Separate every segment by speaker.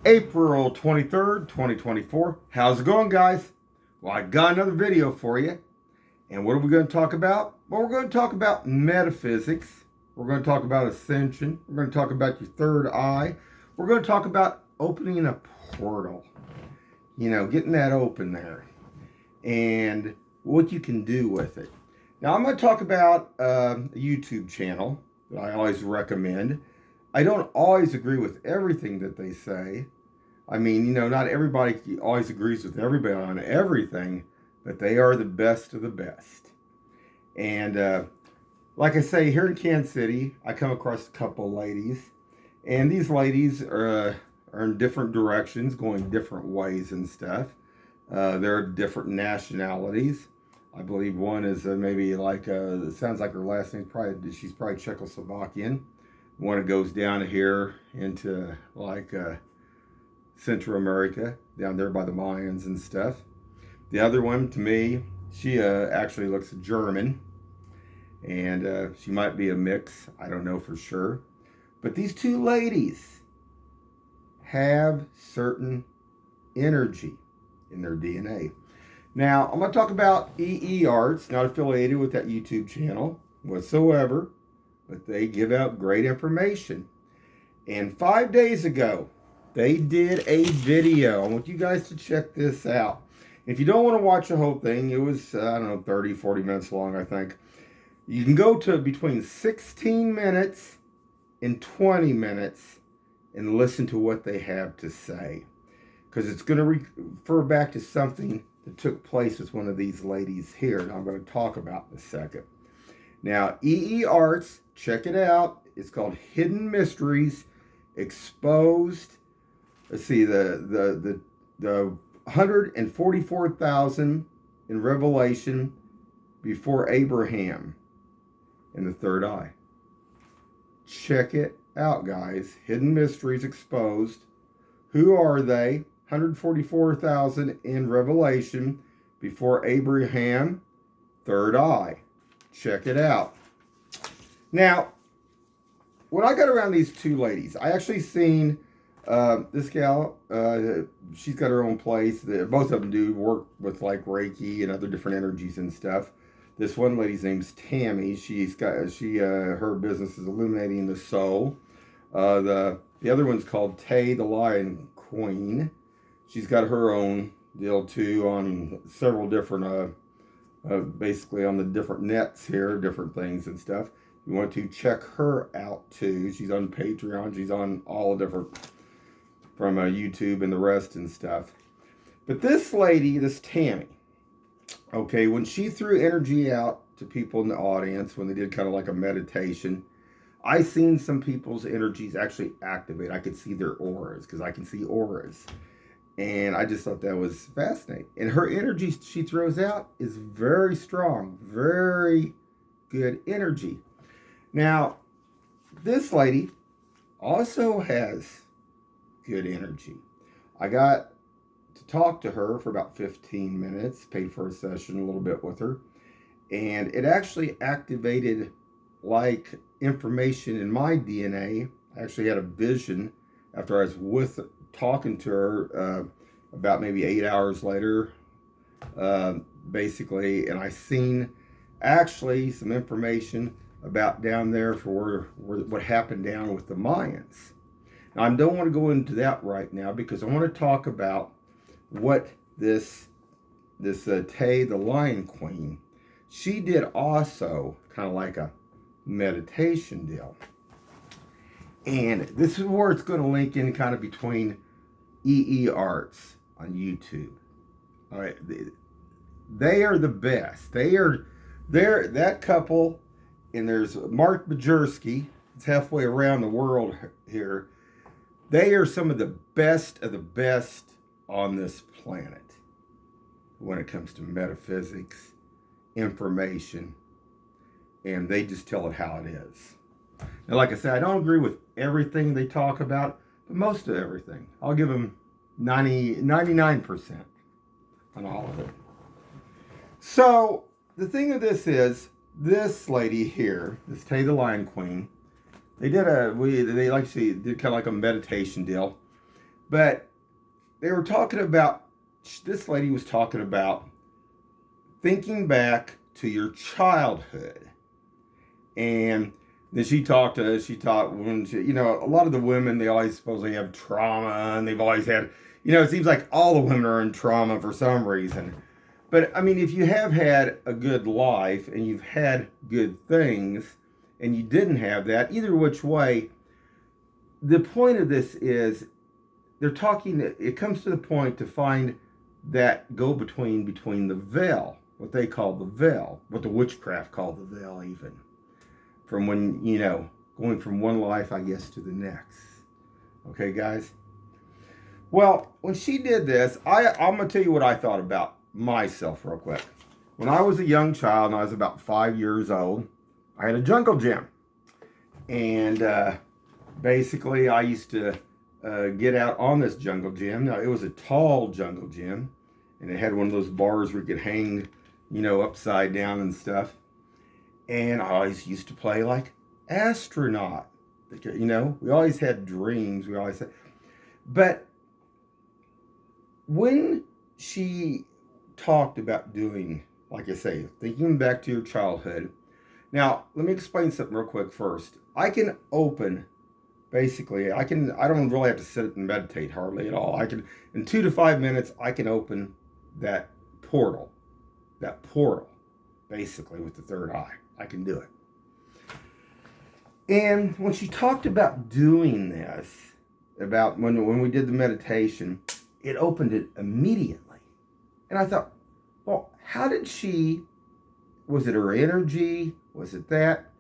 Speaker 1: April 23rd, 2024. How's it going, guys? Well, I got another video for you. And what are we going to talk about? Well, we're going to talk about metaphysics. We're going to talk about ascension. We're going to talk about your third eye. We're going to talk about opening a portal. Getting that open there. And what you can do with it. Now, I'm going to talk about a YouTube channel that I always recommend. I don't always agree with everything that they say. I mean, not everybody always agrees with everybody on everything, but they are the best of the best. And like I say, here in Kansas City, I come across a couple of ladies, and these ladies are in different directions, going different ways and stuff. They're different nationalities. I believe one is maybe like, it sounds like her last name's she's probably Czechoslovakian. One that goes down here into like Central America, down there by the Mayans and stuff. The other one, to me, she actually looks German, and she might be a mix. I don't know for sure. But these two ladies have certain energy in their DNA. Now, I'm going to talk about EE Arts, not affiliated with that YouTube channel whatsoever, but they give out great information. And 5 days ago, they did a video. I want you guys to check this out. If you don't want to watch the whole thing, it was, 30, 40 minutes long, I think. You can go to between 16 minutes and 20 minutes and listen to what they have to say. Because it's going to refer back to something that took place with one of these ladies here, and I'm going to talk about in a second. Now, EE Arts, check it out. It's called Hidden Mysteries Exposed. Let's see, the 144,000 in Revelation before Abraham in the third eye. Check it out, guys. Hidden Mysteries Exposed. Who are they? 144,000 in Revelation before Abraham, third eye. Check it out. Now, when I got around these two ladies, I actually seen this gal. She's got her own place. Both of them do work with like Reiki and other different energies and stuff. This one lady's name's Tammy. Her business is Illuminating the Soul. The other one's called Tay the Lion Queen. She's got her own deal too on several different, basically on the different nets here, different things and stuff. You want to check her out too. She's on Patreon. She's on all different, from YouTube and the rest and stuff. But this lady, this Tammy, okay, when she threw energy out to people in the audience, when they did kind of like a meditation, I seen some people's energies actually activate. I could see their auras, because I can see auras. And I just thought that was fascinating. And her energy she throws out is very strong, very good energy. Now, this lady also has good energy. I got to talk to her for about 15 minutes, paid for a session a little bit with her. And it actually activated like information in my DNA. I actually had a vision after I was talking to her about maybe 8 hours later, basically, and I seen actually some information about down there for what happened down with the Mayans. Now, I don't want to go into that right now because I want to talk about what this Tay the Lion Queen, she did also kind of like a meditation deal. And this is where it's going to link in kind of between EE Arts on YouTube. All right, they are the best. They're that couple, and there's Mark Bajerski. It's halfway around the world here. They are some of the best on this planet when it comes to metaphysics, information, and they just tell it how it is. And like I said, I don't agree with everything they talk about, but most of everything. I'll give them 99% on all of it. So the thing of this is, this lady here, this Tay the Lion Queen, they did like I say, did kind of like a meditation deal. But they were talking about, this lady was talking about thinking back to your childhood. And then she talked to us, she taught when she, a lot of the women, they always supposedly have trauma, and they've always had, it seems like all the women are in trauma for some reason. But I mean, if you have had a good life and you've had good things and you didn't have that, either which way, the point of this is they're talking, it comes to the point to find that go between the veil, what they call the veil, what the witchcraft call the veil, even from when, going from one life, I guess, to the next. Okay, guys? Well, when she did this, I'm going to tell you what I thought about myself real quick. When I was a young child, and I was about 5 years old, I had a jungle gym. And basically, I used to get out on this jungle gym. Now, it was a tall jungle gym, and it had one of those bars where you could hang, upside down and stuff. And I always used to play like astronaut. We always had dreams. We always had, but when she talked about doing, like I say, thinking back to your childhood. Now, let me explain something real quick first. I can open, basically, I don't really have to sit and meditate hardly at all. I can, in 2 to 5 minutes, I can open that portal, basically with the third eye. I can do it. And when she talked about doing this, about when we did the meditation, it opened it immediately. And I thought, well, how did she, was it her energy? Was it that?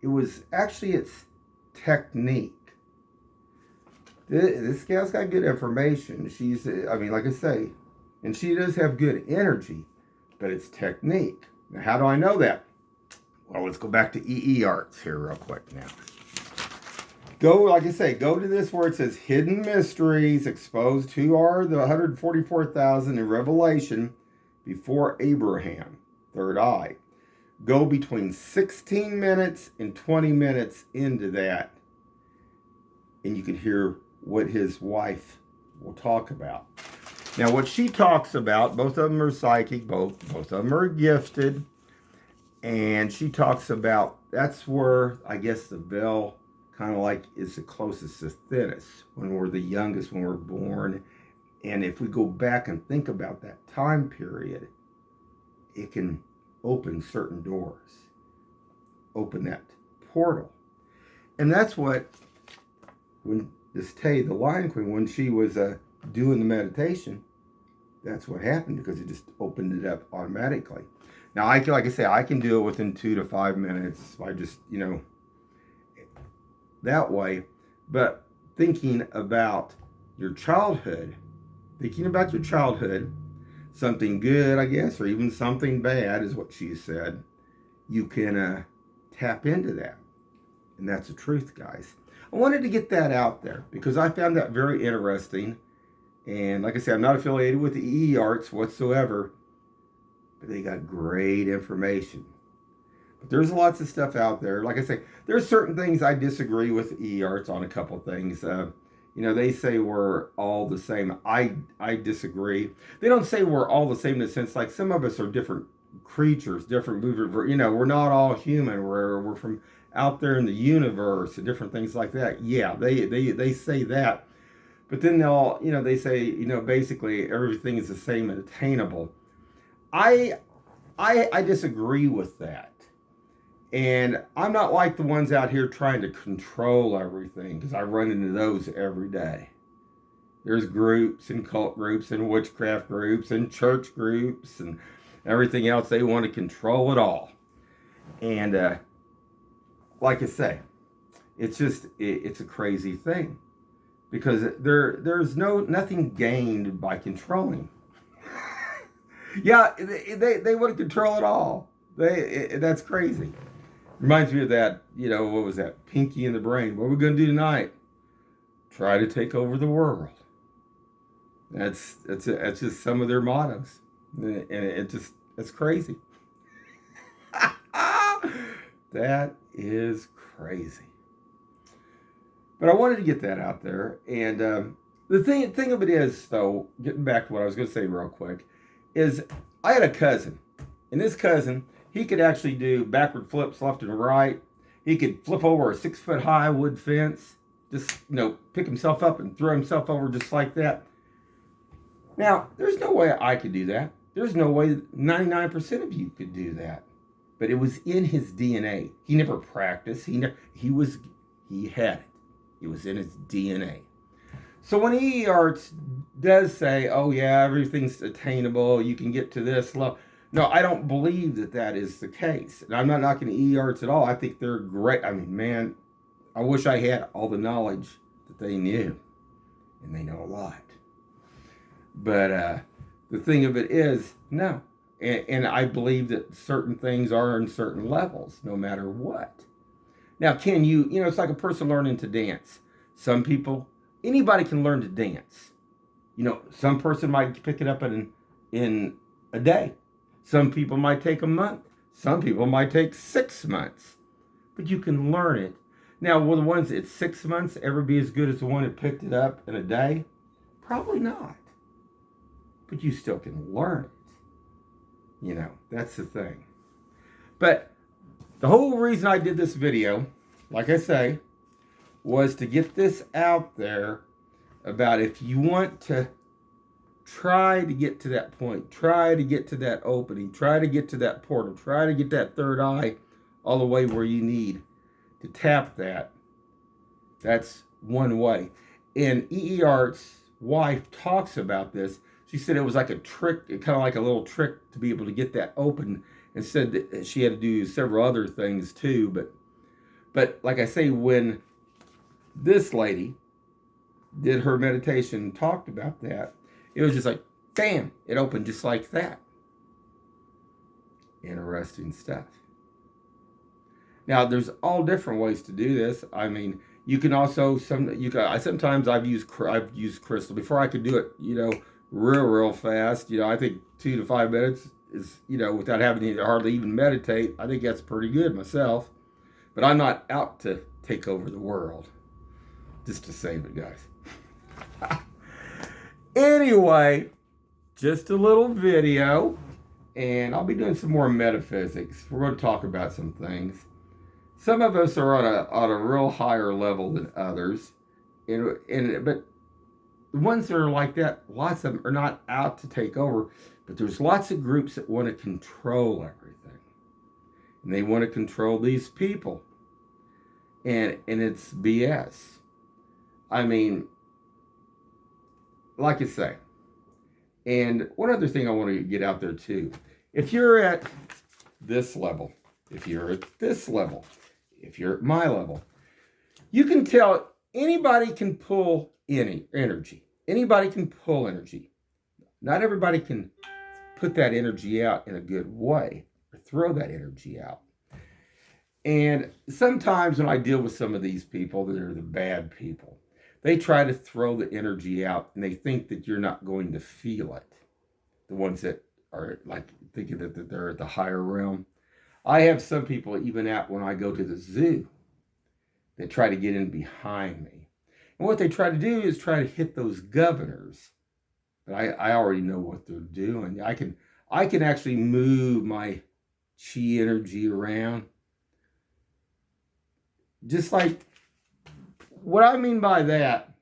Speaker 1: It was actually its technique. This gal's got good information. She's, like I say, and she does have good energy, but it's technique. Now, how do I know that? Well, let's go back to EE Arts here real quick now. Like I say, go to this where it says Hidden Mysteries Exposed. Who are the 144,000 in Revelation before Abraham? Third eye. Go between 16 minutes and 20 minutes into that, and you can hear what his wife will talk about. Now, what she talks about, both of them are psychic, both of them are gifted. And she talks about, that's where, I guess, the veil kind of like is the closest to thinnest, when we're the youngest, when we're born. And if we go back and think about that time period, it can open certain doors, open that portal. And that's what, when this Tay, the Lion Queen, when she was doing the meditation, that's what happened, because it just opened it up automatically. Now, like I say, I can do it within 2 to 5 minutes by just, that way. But thinking about your childhood, something good, I guess, or even something bad is what she said, you can tap into that. And that's the truth, guys. I wanted to get that out there because I found that very interesting. And like I said, I'm not affiliated with the EE Arts whatsoever, but they got great information. But there's lots of stuff out there. Like I say, there's certain things I disagree with EE Arts on a couple things. They say we're all the same. I disagree. They don't say we're all the same in the sense like some of us are different creatures, different movers. We're not all human. We're from out there in the universe and different things like that. Yeah, they say that. But then they say, basically everything is the same and attainable. I disagree with that. And I'm not like the ones out here trying to control everything, because I run into those every day. There's groups and cult groups and witchcraft groups and church groups and everything else. They want to control it all. And like I say, it's just, it's a crazy thing. Because there's nothing gained by controlling. Yeah, they want to control it all. That's crazy. Reminds me of that, what was that? Pinky in the Brain. What are we going to do tonight? Try to take over the world. That's just some of their mottos. And it's crazy. That is crazy. But I wanted to get that out there. And The thing of it is, though, getting back to what I was going to say real quick, is I had a cousin. And this cousin, he could actually do backward flips left and right. He could flip over a 6-foot high wood fence, just, pick himself up and throw himself over just like that. Now, there's no way I could do that. There's no way 99% of you could do that. But it was in his DNA. He never practiced. He had it. It was in his DNA. So when EE-Arts does say, oh yeah, everything's attainable, you can get to this level. No, I don't believe that that is the case. And I'm not knocking EE-Arts at all. I think they're great. I mean, man, I wish I had all the knowledge that they knew. And they know a lot. But the thing of it is, no. And I believe that certain things are in certain levels, no matter what. Now, can you, it's like a person learning to dance. Some people, anybody can learn to dance. Some person might pick it up in a day. Some people might take a month. Some people might take 6 months. But you can learn it. Now, will the ones at 6 months ever be as good as the one that picked it up in a day? Probably not. But you still can learn it. That's the thing. But the whole reason I did this video, like I say, was to get this out there about if you want to try to get to that point, try to get to that opening, try to get to that portal, try to get that third eye all the way where you need to tap that. That's one way. And EE-Arts' wife talks about this. She said it was like a trick, kind of like a little trick to be able to get that open, and said that she had to do several other things too. But like I say, when this lady did her meditation and talked about that, it was just like, bam, it opened just like that. Interesting stuff. Now, there's all different ways to do this. I mean, you can also, sometimes I've used crystal. Before I could do it, real fast. I think 2 to 5 minutes is, without having to hardly even meditate, I think that's pretty good myself. But I'm not out to take over the world. Just to save it, guys. Anyway, just a little video. And I'll be doing some more metaphysics. We're going to talk about some things. Some of us are on a real higher level than others. But the ones that are like that, lots of them are not out to take over, but there's lots of groups that want to control everything. And they want to control these people. And it's BS. I mean, like I say, and one other thing I want to get out there too. If you're at this level, if you're at this level, if you're at my level, you can tell anybody can pull any energy. Anybody can pull energy. Not everybody can put that energy out in a good way or throw that energy out. And sometimes when I deal with some of these people that are the bad people, they try to throw the energy out and they think that you're not going to feel it. The ones that are like thinking that they're at the higher realm. I have some people even out when I go to the zoo that try to get in behind me. And what they try to do is try to hit those governors. But I already know what they're doing. I can actually move my chi energy around. Just like, what I mean by that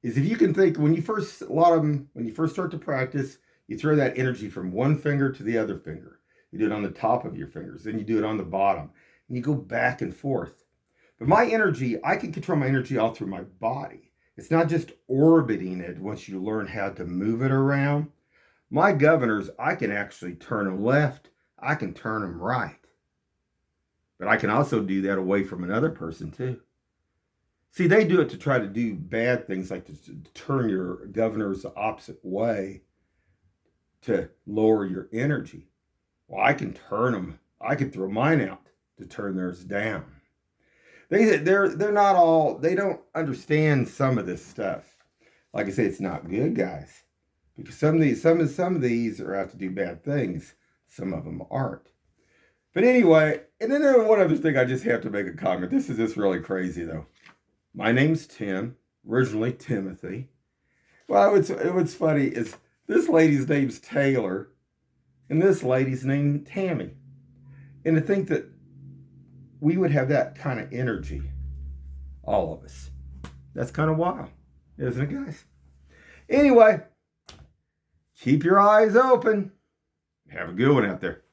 Speaker 1: is if you can think, when you first start to practice, you throw that energy from one finger to the other finger. You do it on the top of your fingers. Then you do it on the bottom. And you go back and forth. But my energy, I can control my energy all through my body. It's not just orbiting it once you learn how to move it around. My governors, I can actually turn them left. I can turn them right. But I can also do that away from another person too. See, they do it to try to do bad things, like to turn your governors the opposite way to lower your energy. Well, I can turn them. I can throw mine out to turn theirs down. They're not all, they don't understand some of this stuff. Like I say, it's not good, guys. Because some of these are out to do bad things. Some of them aren't. But anyway, and then one other thing I just have to make a comment. This is just really crazy though. My name's Tim. originally Timothy. Well, what's funny is this lady's name's Taylor, and this lady's named Tammy. And to think that we would have that kind of energy, all of us. That's kind of wild, isn't it, guys? Anyway, keep your eyes open. Have a good one out there.